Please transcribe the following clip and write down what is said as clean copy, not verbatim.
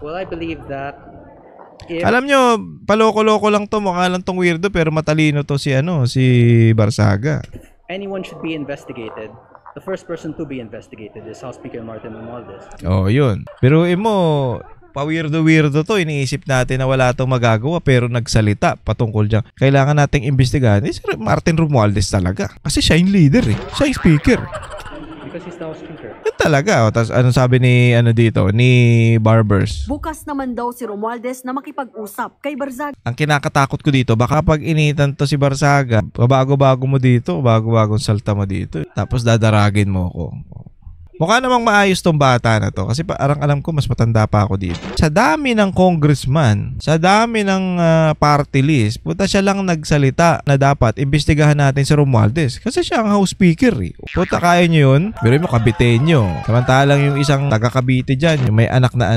Well, I believe that if Alam nyo, paloko-loko lang to, mukha lang tong weirdo pero matalino to si si Barsaga. anyone should be investigated, the first person to be investigated is House Speaker Martin Romualdez. Oh, yun. Pero mo, pa-weirdo-weirdo to, iniisip natin na wala tong magagawa pero nagsalita patungkol diyan. Kailangan nating imbestigahan. Si Martin Romualdez talaga. Kasi siya yung leader Siya yung speaker. Because he's now Speaker. Yun talaga. Tapos anong sabi ni dito, ni Barbers? Bukas naman daw si Romualdez na makipag-usap kay Barzaga. Ang kinakatakot ko dito, baka pag initan to si Barsaga, bago-bago mo dito, bago-bagong salta mo dito. Tapos dadaragin mo ko. Mukha namang maayos tong bata na to kasi parang alam ko mas matanda pa ako dito. Sa dami ng congressman, sa dami ng party list, puta siya lang nagsalita na dapat imbestigahan natin si Romualdez kasi siya ang House Speaker Puta kaya nyo yun? Pero mo Caviteño. Samantalang yung isang taga Cavite dyan, yung may anak na